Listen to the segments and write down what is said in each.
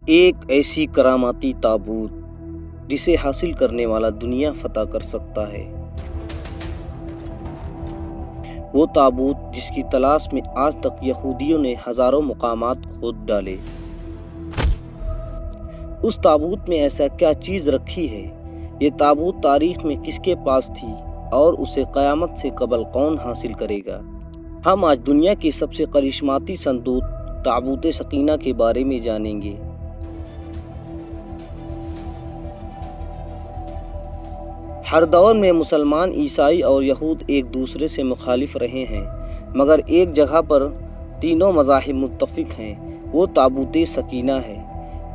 ایک ایسی کراماتی تابوت جسے حاصل کرنے والا دنیا فتح کر سکتا ہے۔ وہ تابوت جس کی تلاش میں آج تک یہودیوں نے ہزاروں مقامات کھود ڈالے۔ اس تابوت میں ایسا کیا چیز رکھی ہے؟ یہ تابوت تاریخ میں کس کے پاس تھی اور اسے قیامت سے قبل کون حاصل کرے گا؟ ہم آج دنیا کی سب سے کرشماتی صندوق تابوت سکینہ کے بارے میں جانیں گے۔ ہر دور میں مسلمان، عیسائی اور یہود ایک دوسرے سے مخالف رہے ہیں، مگر ایک جگہ پر تینوں مذاہب متفق ہیں، وہ تابوت سکینہ ہے۔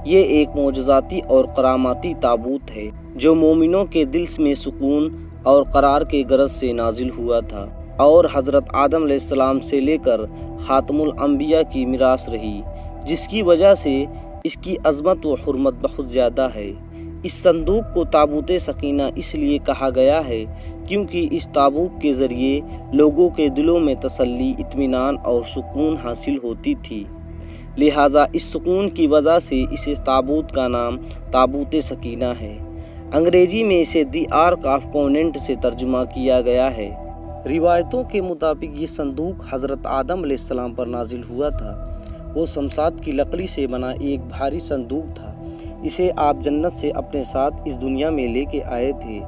یہ ایک معجزاتی اور کراماتی تابوت ہے جو مومنوں کے دل میں سکون اور قرار کے غرض سے نازل ہوا تھا اور حضرت آدم علیہ السلام سے لے کر خاتم الانبیاء کی میراث رہی، جس کی وجہ سے اس کی عظمت و حرمت بہت زیادہ ہے۔ اس صندوق کو تابوت سکینہ اس لیے کہا گیا ہے کیونکہ اس تابوت کے ذریعے لوگوں کے دلوں میں تسلی، اطمینان اور سکون حاصل ہوتی تھی، لہٰذا اس سکون کی وجہ سے اس تابوت کا نام تابوت سکینہ ہے۔ انگریزی میں اسے دی آرک آف کونینٹ سے ترجمہ کیا گیا ہے۔ روایتوں کے مطابق یہ صندوق حضرت آدم علیہ السلام پر نازل ہوا تھا۔ وہ سمساد کی لکڑی سے بنا ایک بھاری صندوق تھا۔ اسے آپ جنت سے اپنے ساتھ اس دنیا میں لے کے آئے تھے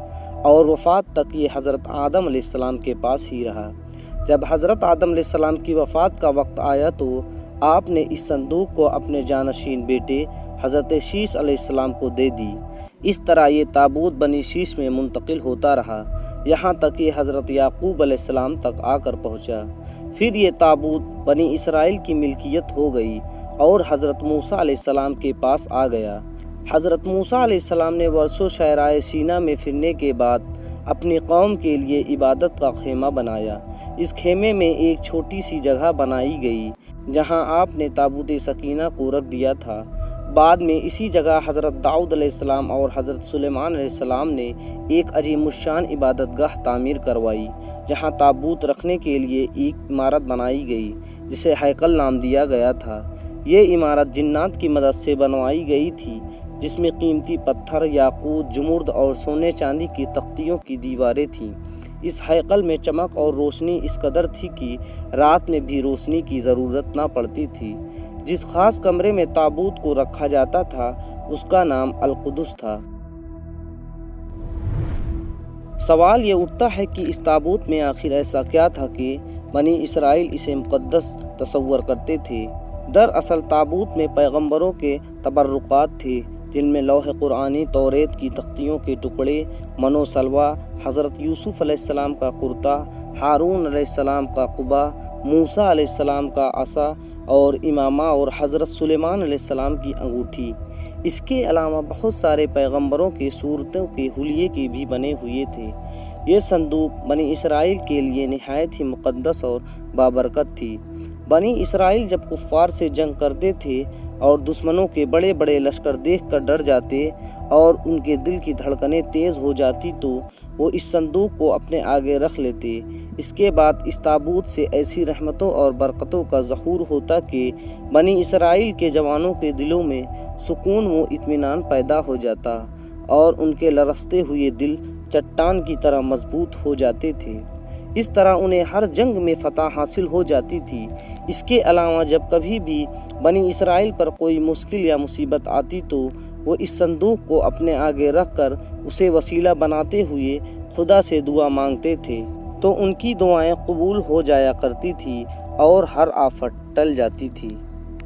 اور وفات تک یہ حضرت آدم علیہ السلام کے پاس ہی رہا۔ جب حضرت آدم علیہ السلام کی وفات کا وقت آیا تو آپ نے اس صندوق کو اپنے جانشین بیٹے حضرت شیش علیہ السلام کو دے دی۔ اس طرح یہ تابوت بنی شیش میں منتقل ہوتا رہا، یہاں تک کہ حضرت یعقوب علیہ السلام تک آ کر پہنچا۔ پھر یہ تابوت بنی اسرائیل کی ملکیت ہو گئی اور حضرت موسیٰ علیہ السلام کے پاس آ گیا۔ حضرت موسیٰ علیہ السلام نے برسوں صحرائے سینا میں پھرنے کے بعد اپنی قوم کے لیے عبادت کا خیمہ بنایا۔ اس خیمے میں ایک چھوٹی سی جگہ بنائی گئی جہاں آپ نے تابوت سکینہ کو رکھ دیا تھا۔ بعد میں اسی جگہ حضرت داؤد علیہ السلام اور حضرت سلیمان علیہ السلام نے ایک عظیم الشان عبادت گاہ تعمیر کروائی، جہاں تابوت رکھنے کے لیے ایک عمارت بنائی گئی جسے ہیکل نام دیا گیا تھا۔ یہ عمارت جنات کی مدد سے بنوائی گئی تھی، جس میں قیمتی پتھر، یاقوت، جمرد اور سونے چاندی کی تختیوں کی دیواریں تھیں۔ اس ہیکل میں چمک اور روشنی اس قدر تھی کہ رات میں بھی روشنی کی ضرورت نہ پڑتی تھی۔ جس خاص کمرے میں تابوت کو رکھا جاتا تھا اس کا نام القدس تھا۔ سوال یہ اٹھتا ہے کہ اس تابوت میں آخر ایسا کیا تھا کہ بنی اسرائیل اسے مقدس تصور کرتے تھے؟ دراصل تابوت میں پیغمبروں کے تبرکات تھے، جن میں لوح قرآنی، توریت کی تختیوں کے ٹکڑے، من و سلوہ، حضرت یوسف علیہ السلام کا کرتا، ہارون علیہ السلام کا قبا، موسیٰ علیہ السلام کا عصا اور امامہ اور حضرت سلیمان علیہ السلام کی انگوٹھی۔ اس کے علاوہ بہت سارے پیغمبروں کے صورتوں کے حلیے کے بھی بنے ہوئے تھے۔ یہ صندوق بنی اسرائیل کے لیے نہایت ہی مقدس اور بابرکت تھی۔ بنی اسرائیل جب کفار سے جنگ کرتے تھے اور دشمنوں کے بڑے بڑے لشکر دیکھ کر ڈر جاتے اور ان کے دل کی دھڑکنیں تیز ہو جاتی تو وہ اس صندوق کو اپنے آگے رکھ لیتے۔ اس کے بعد اس تابوت سے ایسی رحمتوں اور برکتوں کا ظہور ہوتا کہ بنی اسرائیل کے جوانوں کے دلوں میں سکون و اطمینان پیدا ہو جاتا اور ان کے لرزتے ہوئے دل چٹان کی طرح مضبوط ہو جاتے تھے۔ اس طرح انہیں ہر جنگ میں فتح حاصل ہو جاتی تھی۔ اس کے علاوہ جب کبھی بھی بنی اسرائیل پر کوئی مشکل یا مصیبت آتی تو وہ اس صندوق کو اپنے آگے رکھ کر اسے وسیلہ بناتے ہوئے خدا سے دعا مانگتے تھے تو ان کی دعائیں قبول ہو جایا کرتی تھی اور ہر آفت ٹل جاتی تھی۔